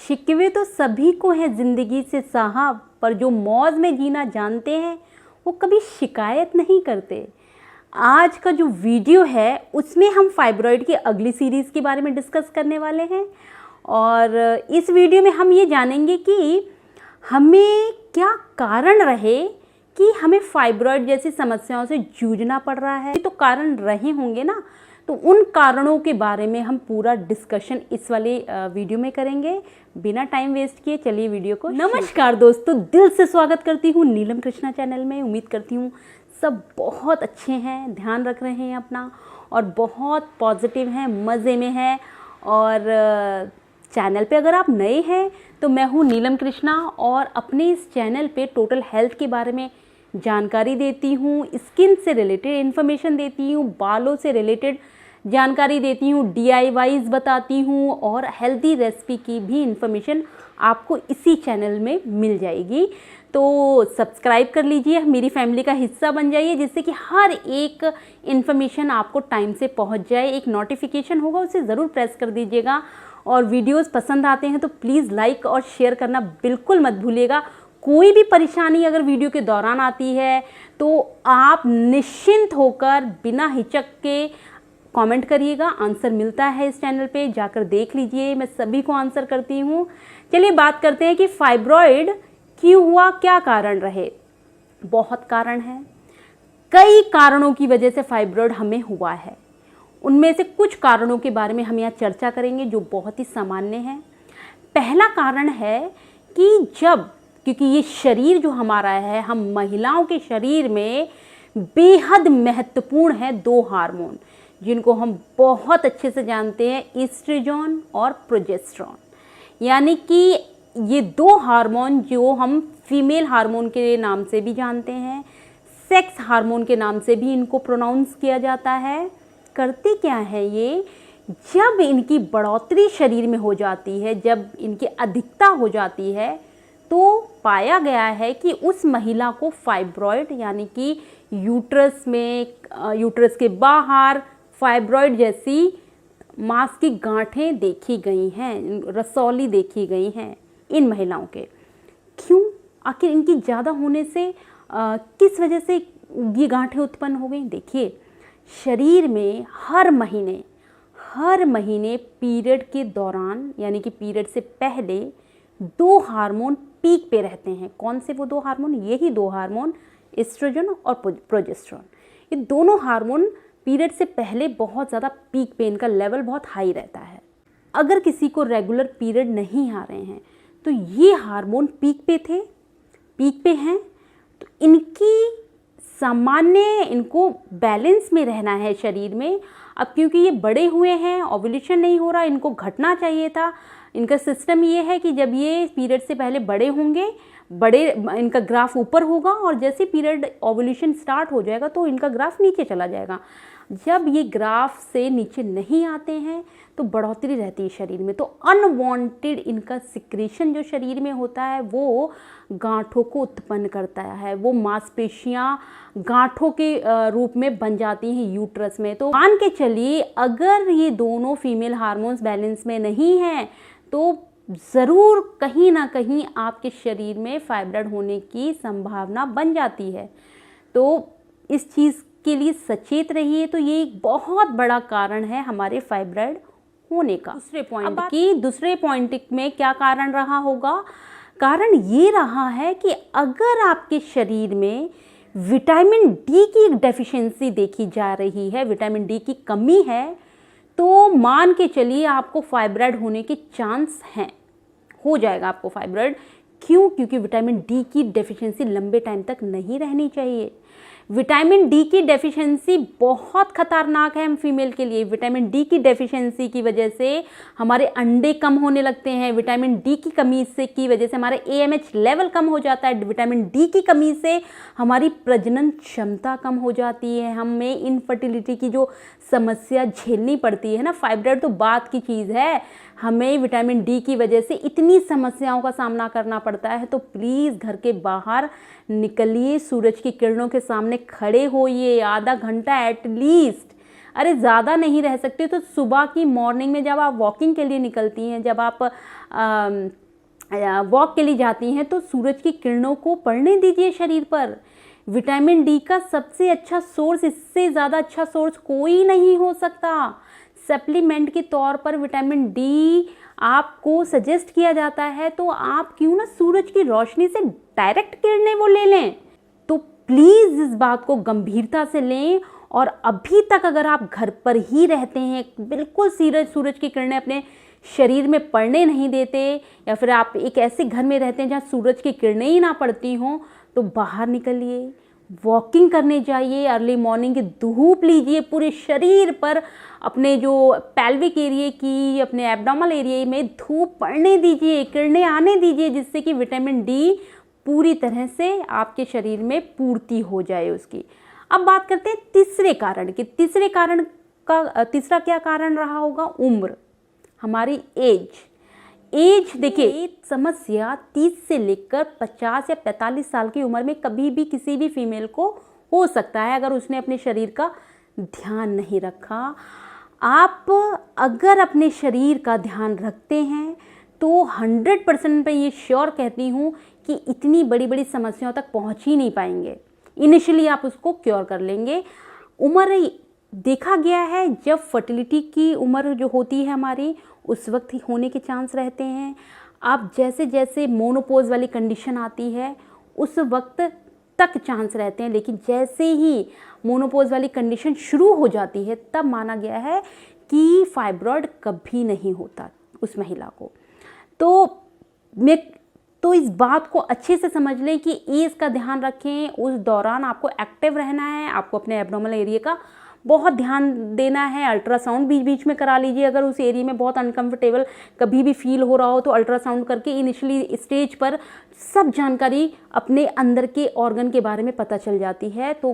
शिकवे तो सभी को है ज़िंदगी से साहब, पर जो मौज में जीना जानते हैं वो कभी शिकायत नहीं करते। आज का जो वीडियो है उसमें हम फाइब्रॉइड की अगली सीरीज़ के बारे में डिस्कस करने वाले हैं और इस वीडियो में हम ये जानेंगे कि हमें क्या कारण रहे कि हमें फाइब्रॉइड जैसी समस्याओं से जूझना पड़ रहा है। तो कारण रहे होंगे ना, तो उन कारणों के बारे में हम पूरा डिस्कशन इस वाले वीडियो में करेंगे। बिना टाइम वेस्ट किए चलिए वीडियो को। नमस्कार दोस्तों, दिल से स्वागत करती हूँ नीलम कृष्णा चैनल में। उम्मीद करती हूँ सब बहुत अच्छे हैं, ध्यान रख रहे हैं अपना और बहुत पॉजिटिव हैं, मज़े में हैं। और चैनल पे अगर आप नए हैं तो मैं हूँ नीलम कृष्णा और अपने इस चैनल पे टोटल हेल्थ के बारे में जानकारी देती हूँ, स्किन से रिलेटेड इन्फॉर्मेशन देती हूँ, बालों से रिलेटेड जानकारी देती हूँ, DIYs बताती हूँ और हेल्दी रेसिपी की भी इन्फॉर्मेशन आपको इसी चैनल में मिल जाएगी। तो सब्सक्राइब कर लीजिए, मेरी फैमिली का हिस्सा बन जाइए, जिससे कि हर एक इन्फॉर्मेशन आपको टाइम से पहुँच जाए। एक नोटिफिकेशन होगा, उसे ज़रूर प्रेस कर दीजिएगा। और वीडियोस पसंद आते हैं तो प्लीज़ लाइक और शेयर करना बिल्कुल मत भूलिएगा। कोई भी परेशानी अगर वीडियो के दौरान आती है तो आप निश्चिंत होकर बिना हिचक के कमेंट करिएगा, आंसर मिलता है इस चैनल पे, जाकर देख लीजिए, मैं सभी को आंसर करती हूँ। चलिए बात करते हैं कि फाइब्रॉइड क्यों हुआ, क्या कारण रहे। बहुत कारण हैं, कई कारणों की वजह से फाइब्रॉइड हमें हुआ है। उनमें से कुछ कारणों के बारे में हम यहाँ चर्चा करेंगे जो बहुत ही सामान्य हैं। पहला कारण है कि क्योंकि ये शरीर जो हमारा है, हम महिलाओं के शरीर में बेहद महत्वपूर्ण है दो हार्मोन, जिनको हम बहुत अच्छे से जानते हैं, ईस्ट्रोजन और प्रोजेस्टेरॉन। यानी कि ये दो हार्मोन जो हम फीमेल हार्मोन के नाम से भी जानते हैं, सेक्स हार्मोन के नाम से भी इनको प्रोनाउंस किया जाता है। करते क्या है ये, जब इनकी बढ़ोतरी शरीर में हो जाती है, जब इनकी अधिकता हो जाती है, तो पाया गया है कि उस महिला को फाइब्रॉइड यानी कि यूट्रस के बाहर फाइब्रॉइड जैसी मांस की गांठें देखी गई हैं, रसौली देखी गई हैं इन महिलाओं के। क्यों, आखिर इनकी ज़्यादा होने से किस वजह से ये गांठें उत्पन्न हो गई। देखिए, शरीर में हर महीने पीरियड के दौरान यानी कि पीरियड से पहले दो हार्मोन पीक पे रहते हैं। कौन से वो दो हार्मोन, यही दो हार्मोन, एस्ट्रोजन और प्रोजेस्टेरॉन। ये दोनों हार्मोन पीरियड से पहले बहुत ज़्यादा पीक पे, इनका लेवल बहुत हाई रहता है। अगर किसी को रेगुलर पीरियड नहीं आ रहे हैं तो ये हार्मोन पीक पे हैं, तो इनको बैलेंस में रहना है शरीर में। अब क्योंकि ये बड़े हुए हैं, ओव्यूलेशन नहीं हो रहा, इनको घटना चाहिए था। इनका सिस्टम ये है कि जब ये पीरियड से पहले बड़े होंगे, इनका ग्राफ ऊपर होगा और जैसे पीरियड ओव्यूलेशन स्टार्ट हो जाएगा तो इनका ग्राफ नीचे चला जाएगा। जब ये ग्राफ से नीचे नहीं आते हैं तो बढ़ोतरी रहती है शरीर में, तो अनवांटेड इनका सिक्रेशन जो शरीर में होता है वो गांठों को उत्पन्न करता है। वो मांसपेशियां गांठों के रूप में बन जाती हैं यूट्रस में। तो मान के चलिए, अगर ये दोनों फीमेल हार्मोन्स बैलेंस में नहीं हैं तो ज़रूर कहीं ना कहीं आपके शरीर में फाइब्रॉइड होने की संभावना बन जाती है। तो इस चीज़ के लिए सचेत रहिए। तो ये एक बहुत बड़ा कारण है हमारे फाइब्रॉइड होने का। दूसरे पॉइंट में क्या कारण रहा होगा, कारण ये रहा है कि अगर आपके शरीर में विटामिन डी की एक डेफिशिएंसी देखी जा रही है, विटामिन डी की कमी है, तो मान के चलिए आपको फाइब्रॉइड होने के चांस हैं, हो जाएगा आपको फाइब्रॉइड। क्यों, क्योंकि विटामिन डी की डेफिशिएंसी लंबे टाइम तक नहीं रहनी चाहिए। विटामिन डी की डेफिशिएंसी बहुत खतरनाक है हम फीमेल के लिए। विटामिन डी की डेफिशिएंसी की वजह से हमारे अंडे कम होने लगते हैं। विटामिन डी की कमी की वजह से हमारा AMH लेवल कम हो जाता है। विटामिन डी की कमी से हमारी प्रजनन क्षमता कम हो जाती है। हमें इनफर्टिलिटी की जो समस्या झेलनी पड़ती है ना, फाइब्रॉइड तो बात की चीज़ है, हमें विटामिन डी की वजह से इतनी समस्याओं का सामना करना पड़ता है। तो प्लीज़ घर के बाहर निकलिए, सूरज की किरणों के सामने खड़े होइए, आधा घंटा एटलीस्ट अरे ज़्यादा नहीं रह सकते तो सुबह की मॉर्निंग में जब आप वॉकिंग के लिए निकलती हैं, जब आप वॉक के लिए जाती हैं, तो सूरज की किरणों को पड़ने दीजिए शरीर पर। विटामिन डी का सबसे अच्छा सोर्स, इससे ज़्यादा अच्छा सोर्स कोई नहीं हो सकता। सप्लीमेंट के तौर पर विटामिन डी आपको सजेस्ट किया जाता है, तो आप क्यों ना सूरज की रोशनी से डायरेक्ट किरणें वो ले लें। तो प्लीज़ इस बात को गंभीरता से लें। और अभी तक अगर आप घर पर ही रहते हैं, बिल्कुल सूरज की किरणें अपने शरीर में पड़ने नहीं देते, या फिर आप एक ऐसे घर में रहते हैं जहाँ सूरज की किरणें ही ना पड़ती हों, तो बाहर निकलिए, वॉकिंग करने जाइए, अर्ली मॉर्निंग की धूप लीजिए, पूरे शरीर पर अपने जो पेल्विक एरिया की, अपने एब्डोमल एरिया में धूप पड़ने दीजिए, किरणें आने दीजिए, जिससे कि विटामिन डी पूरी तरह से आपके शरीर में पूर्ति हो जाए उसकी। अब बात करते हैं तीसरे कारण की। तीसरा क्या कारण रहा होगा? उम्र, हमारी एज। देखिए, समस्या 30 से लेकर 50 या 45 साल की उम्र में कभी भी किसी भी फीमेल को हो सकता है, अगर उसने अपने शरीर का ध्यान नहीं रखा। आप अगर अपने शरीर का ध्यान रखते हैं तो 100% पे ये श्योर कहती हूँ कि इतनी बड़ी बड़ी समस्याओं तक पहुँच ही नहीं पाएंगे। इनिशियली आप उसको क्योर कर लेंगे। उम्र देखा गया है, जब फर्टिलिटी की उम्र जो होती है हमारी, उस वक्त ही होने के चांस रहते हैं। अब जैसे जैसे मोनोपोज वाली कंडीशन आती है, उस वक्त तक चांस रहते हैं, लेकिन जैसे ही मोनोपोज वाली कंडीशन शुरू हो जाती है, तब माना गया है कि फाइब्रॉइड कभी नहीं होता उस महिला को। तो इस बात को अच्छे से समझ लें कि एज का ध्यान रखें। उस दौरान आपको एक्टिव रहना है, आपको अपने एब्डोमिनल एरिया का बहुत ध्यान देना है। अल्ट्रासाउंड बीच बीच में करा लीजिए, अगर उस एरिया में बहुत अनकंफर्टेबल कभी भी फील हो रहा हो तो अल्ट्रासाउंड करके इनिशियली स्टेज पर सब जानकारी अपने अंदर के ऑर्गन के बारे में पता चल जाती है। तो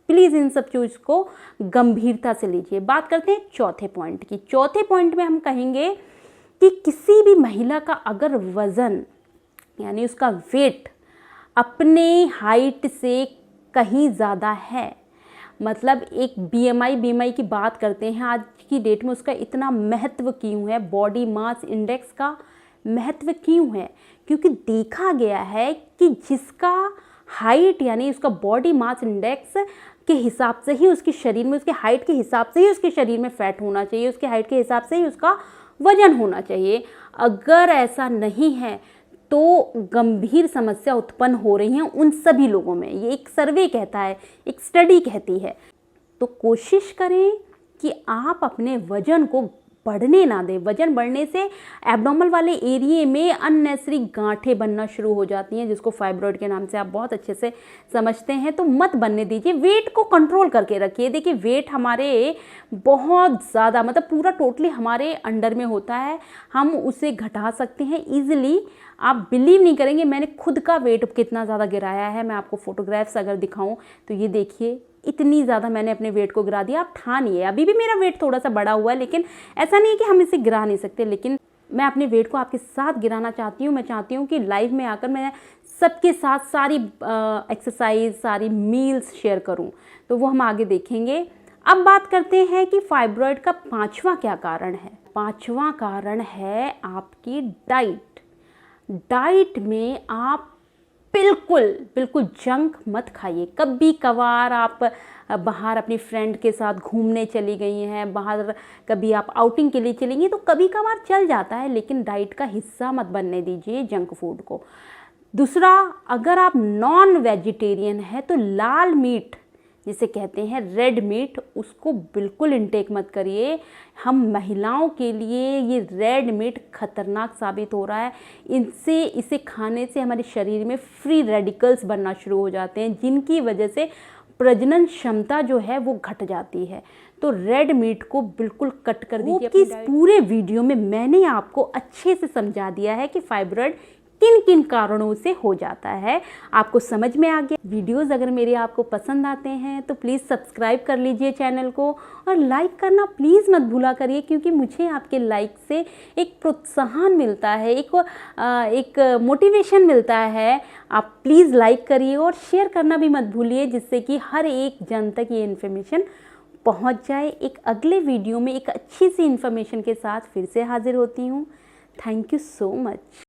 प्लीज़ इन सब चीज़ को गंभीरता से लीजिए। बात करते हैं चौथे पॉइंट की। चौथे पॉइंट में हम कहेंगे कि किसी भी महिला का अगर वज़न यानी उसका वेट अपने हाइट से कहीं ज़्यादा है, मतलब एक बीएमआई की बात करते हैं आज की डेट में, उसका इतना महत्व क्यों है? बॉडी मास इंडेक्स का महत्व क्यों है? क्योंकि देखा गया है कि जिसका हाइट यानी उसका बॉडी मास इंडेक्स के हिसाब से ही उसके शरीर में, उसके हाइट के हिसाब से ही उसके शरीर में फैट होना चाहिए, उसके हाइट के हिसाब से ही उसका वजन होना चाहिए। अगर ऐसा नहीं है तो गंभीर समस्या उत्पन्न हो रही हैं उन सभी लोगों में। ये एक सर्वे कहता है, एक स्टडी कहती है। तो कोशिश करें कि आप अपने वजन को बढ़ने ना दें। वजन बढ़ने से एब्डोमिनल वाले एरिया में अननेसेसरी गांठें बनना शुरू हो जाती हैं, जिसको फाइब्रॉइड के नाम से आप बहुत अच्छे से समझते हैं। तो मत बनने दीजिए, वेट को कंट्रोल करके रखिए। देखिए, वेट हमारे बहुत ज़्यादा, मतलब पूरा टोटली हमारे अंडर में होता है, हम उसे घटा सकते हैं ईजिली। आप बिलीव नहीं करेंगे, मैंने खुद का वेट कितना ज़्यादा गिराया है। मैं आपको फोटोग्राफ्स अगर दिखाऊं तो ये देखिए, इतनी ज़्यादा मैंने अपने वेट को गिरा दिया। आप ठानिए, अभी भी मेरा वेट थोड़ा सा बढ़ा हुआ है, लेकिन ऐसा नहीं है कि हम इसे गिरा नहीं सकते। लेकिन मैं अपने वेट को आपके साथ गिराना चाहती हूँ। मैं चाहती हूँ कि लाइव में आकर मैं सबके साथ सारी एक्सरसाइज, सारी मील्स शेयर करूँ, तो वो हम आगे देखेंगे। अब बात करते हैं कि फाइब्रॉइड का 5वां क्या कारण है। 5वां कारण है आपकी डाइट। डाइट में आप बिल्कुल जंक मत खाइए। कभी कभार आप बाहर अपनी फ्रेंड के साथ घूमने चली गई हैं, बाहर कभी आप आउटिंग के लिए चलेंगी तो कभी कभार चल जाता है, लेकिन डाइट का हिस्सा मत बनने दीजिए जंक फूड को। दूसरा, अगर आप नॉन वेजिटेरियन है तो लाल मीट जिसे कहते हैं रेड मीट, उसको बिल्कुल इनटेक मत करिए। हम महिलाओं के लिए ये रेड मीट खतरनाक साबित हो रहा है। इसे खाने से हमारे शरीर में फ्री रेडिकल्स बनना शुरू हो जाते हैं, जिनकी वजह से प्रजनन क्षमता जो है वो घट जाती है। तो रेड मीट को बिल्कुल कट कर दीजिए। इस पूरे वीडियो में मैंने आपको अच्छे से समझा दिया है कि फाइब्रॉइड किन किन कारणों से हो जाता है। आपको समझ में आ गया। वीडियोस अगर मेरे आपको पसंद आते हैं तो प्लीज़ सब्सक्राइब कर लीजिए चैनल को, और लाइक करना प्लीज़ मत भूला करिए, क्योंकि मुझे आपके लाइक से एक प्रोत्साहन मिलता है, एक मोटिवेशन मिलता है। आप प्लीज़ लाइक करिए और शेयर करना भी मत भूलिए, जिससे कि हर एक जन तक ये इन्फॉर्मेशन पहुंच जाए। एक अगले वीडियो में एक अच्छी सी इन्फॉर्मेशन के साथ फिर से हाजिर होती हूँ। Thank you so much.